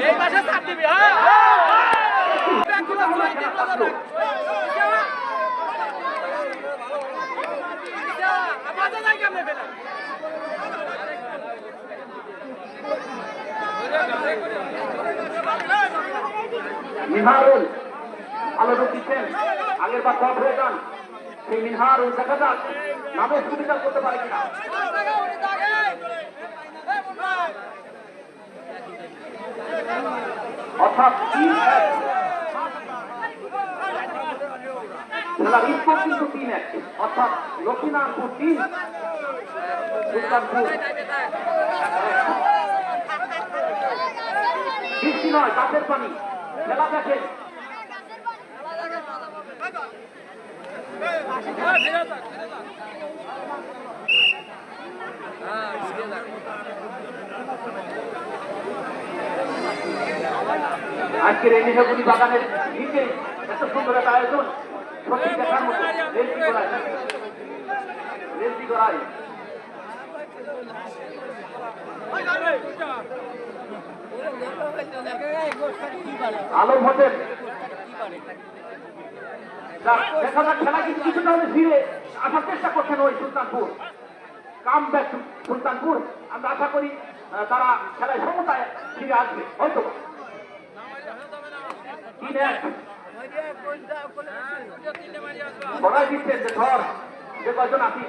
এই মাসে সাত দিবি হ্যাঁ মিনহারুল ভালো রূপ দিচ্ছেন, আগের বার কট হয়ে যান। সেই মিনহারুল দেখা যাক নামের সুবিধা করতে পারে কিনা। অর্থাৎ খেলার স্কোর কিন্তু 3-1, অর্থাৎ লক্ষ্মীনারায়ণপুর 3 সুলতানপুর। বৃষ্টি নয়, গাছের পানি। খেলা দেখেন আজকের এই নিশাগুড়ি বাগানের নিচে এত সুন্দর একটা আয়োজন, সত্যি দেখার মতো। রেলটি গড়ায় আলম হোটেল। দেখা যাক খেলা কিন্তু কিছুটা হলে ফিরে আসার চেষ্টা করছেন ওই সুলতানপুর। Come back Sultanpur. আমরা আশা করি তারা খেলায় সমতায় ফিরে আসবে হয়তো। বড়াই দিচ্ছেন যে ধর যে কয়জন আছি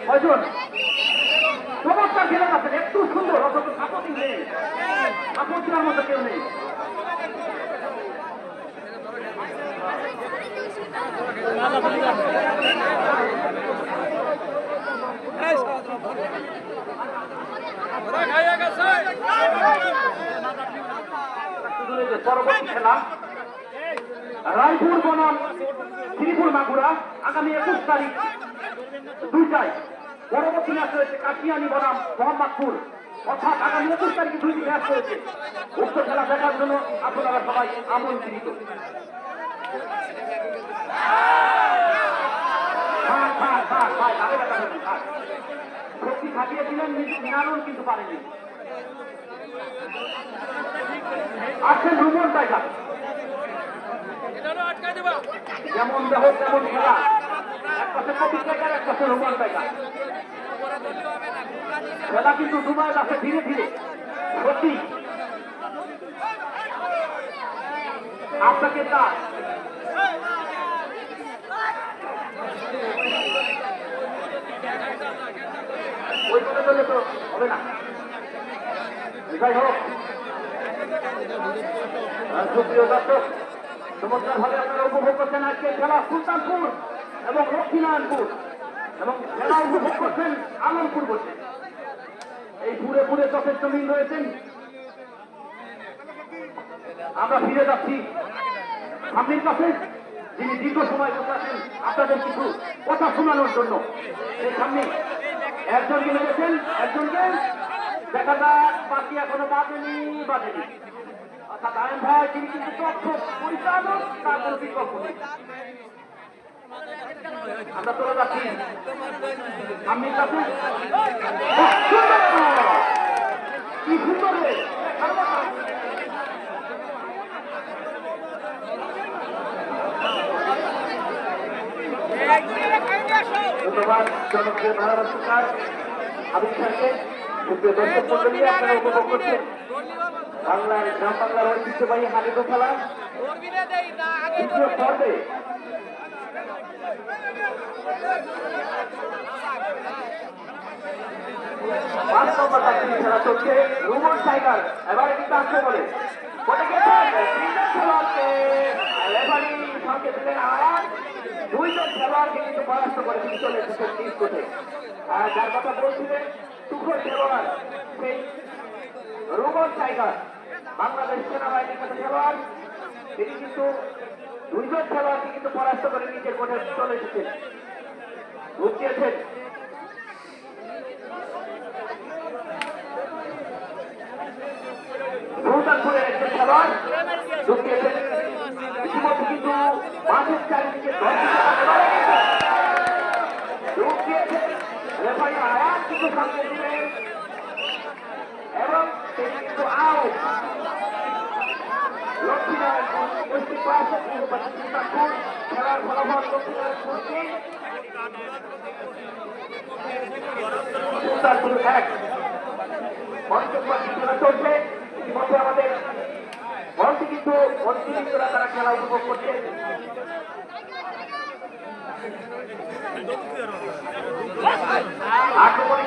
কয়জন চমৎকার খেলে আছেন, একটু সুন্দর, অথচ আপত্তি নেই, আপত্তির মতো কেউ নেই। পরবর্তী খেলা রায়পুর বনাম শ্রীপুর মাগুরা আগামী 21 তারিখ 2টায়। পরবর্তী ম্যাচ রয়েছে কাশিয়ানি বনাম মোহাম্মদপুর, অর্থাৎ আগামী 21 তারিখে 2টি ম্যাচ রয়েছে। উক্ত খেলা দেখার জন্য আপনারা সবাই আমন্ত্রিত। শক্তি খাটিয়েছিলেন মিনারুল, কিন্তু পারেনি। আসছেন রুমন টাইগার, যেমন দেহ তেমন খেলা। এক পাশে কবি টাইগার, এক পাশে রুমন টাইগার। খেলা কিন্তু ডুবায় যাচ্ছে ধীরে ধীরে। সত্যি আপনাকে তার ওই করে চলে তো হবে না। যাই হোক, সুপ্রিয় দর্শক, চমৎকার ভাবে আপনারা উপভোগ করছেন আজকে খেলা সুলতানপুর এবং লক্ষ্মীনারায়ণপুর, এবং খেলা উপভোগ করছেন আলমপুর বসে। এই পুরে পুরে যথেষ্ট মিল রয়েছেন। আমরা ফিরে যাচ্ছি সামনের কাছে, যিনি দীর্ঘ সময় বসে আছেন আপনাদের কিছু কথা শোনানোর জন্য। এই সামনে একজনকে লেগেছেন, একজনকে দেখা যাক বাকি এখনো বাজেনি। অর্থাৎ আয়ন ভাই তিনি কিন্তু তথ্য পরিচালক, তার কোনো বিকল্প নেই। আমরা চলে যাচ্ছি সামনের কাছে। কি সুন্দর ধন্যবাদ জনপ্রিয় ধারাভাষ্যকার আবির খানকে। সুপ্রিয় দর্শক মন্ডলী, আপনারা উপভোগ করছেন বাংলার গ্রাম বাংলার ঐতিহ্যবাহী হাডুডু খেলা দ্বিতীয় পর্বে। পাঁচ নম্বর খেলা চলছে। রুমন টাইগার এবারে কিন্তু আসতে বলে দুইজন খেলোয়াড়কে কিন্তু পরাস্ত করে তিনি চলে এসেছেন নিজ কোর্টে। আর যার কথা বলছিলেন তুখোর খেলোয়াড় সেই রুমন টাইগার, বাংলাদেশ সেনাবাহিনীর কাছে খেলোয়াড়, তিনি কিন্তু দুইজন খেলোয়াড়কে কিন্তু পরাস্ত করে নিজের কোর্টে চলে এসেছেন, রূপ দিয়েছেন। সুলতানপুরের একজন খেলোয়াড় রূপ দিয়েছেন। ইতিমধ্যে কিন্তু মাঠের চারিদিকে রূপ দিয়েছেন রেফারি আয়াত। একটু সামনে দিলেন এবং তিনি কিন্তু আউট। লক্ষ্মীনারায়ণপুর ডিস্ট্রিক্ট ক্লাসের সুলতানপুর খেলার ফলাফল লক্ষ্মীনারায়ণপুর 3 সুলতানপুর 1। মঞ্চে খেলা চলছে ইতিমধ্যে আমাদের মঞ্চে কিন্তু মন্ত্রীরা তারা খেলা উপভোগ করছে। আক্রমণে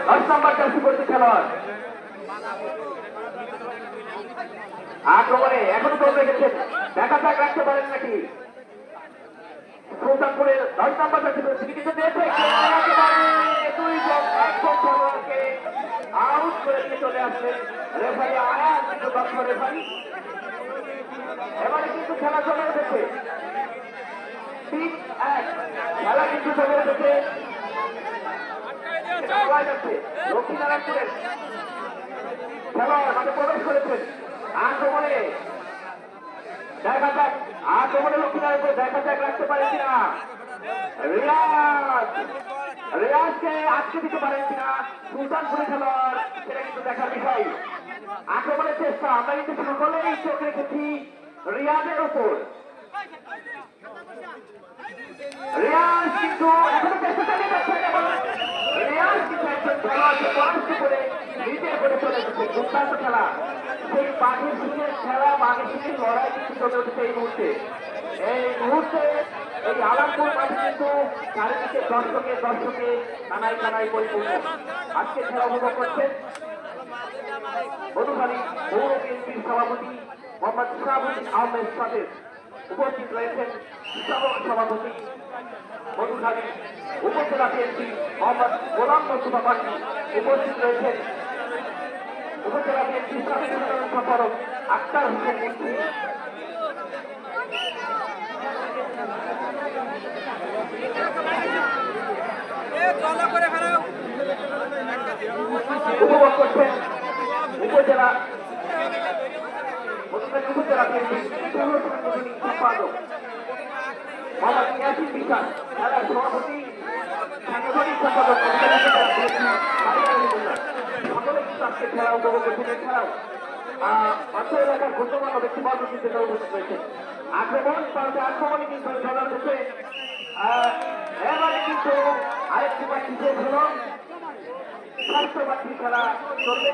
10 নম্বর জার্সি পড়ছে খেলোয়াড়। আক্রমণে এখনো দৌড় রেখেছেন, দেখা যাক রাখতে পারেন নাকি। সুলতানপুরের 10 নম্বর জার্সি পড়ছে, তিনি কিন্তু দেখে খেলোয়াড়কে আউট করে দিয়ে চলে আসলেন রেফারি আয়াত, কিন্তু দক্ষ রেফারি। এবারে কিন্তু খেলা চলে এসেছে 3-1, খেলা কিন্তু চলে এসেছে। লক্ষ্মীনারায়ণপুরের খেলোয়াড় মাঠে প্রবেশ করেছেন। আক্রমণে দেখা যাক, আক্রমণে লক্ষ্মীনারায়ণপুর দেখা যাক রাখতে পারে কিনা। রিয়াজকে আটকে দিতে পারেন কিনা সুলতানপুরের খেলোয়াড়, সেটা কিন্তু দেখার বিষয়। আক্রমণের চেষ্টা আমরা কিন্তু শুরু করলেই চোখ রেখেছি রিয়াজের উপর। রিয়াজ কিন্তু এখনো চেষ্টা চালিয়ে যাচ্ছে এবং রিয়াজ কিন্তু একজন খেলোয়াড়কে পরাস্ত করে নিজের করে চলে এসেছে। দুর্দান্ত খেলা, সেই বাঘের সিংহের খেলা, বাঘের সিংহের লড়াই কিন্তু চলে উঠেছে এই মুহূর্তে। এই মুহূর্তে এই আলামপুর মাঠে কিন্তু চারিদিকে দর্শকে কানায় কানায় পরিপূর্ণ। আজকে খেলা উপভোগ করছেন মধুখালী পৌর বিএনপির সভাপতি মোহাম্মদ শাহাবুদ্দিন আহমেদ সাথে উপস্থিত রয়েছেন সভাপতি মধুখালী উপজেলা বিএনপি মোহাম্মদ গোলাম মোস্তফা পাখি, উপস্থিত রয়েছেন উপজেলা বিএনপির সাধারণ সম্পাদক আক্তার হোসেন মন্ত্রী। উপভোগ করছেন উপজেলা বিএনপি সম্পাদক মোহাম্মদ ইয়াসিন বিশ্বাস, খেলার সভাপতি সাংগঠনিক সম্পাদক সকলে কিন্তু আজকে খেলা উপভোগ করছেন। এছাড়াও পার্শ্ব এলাকার গুরুত্বপূর্ণ ব্যক্তিবর্গ কিন্তু উপস্থিত রয়েছে। আক্রমণে কিন্তু খেলা হচ্ছে। এবারে কিন্তু আরেকটি ম্যাচ শেষ হল, স্বাস্থ্য বাড়ির খেলা চলবে।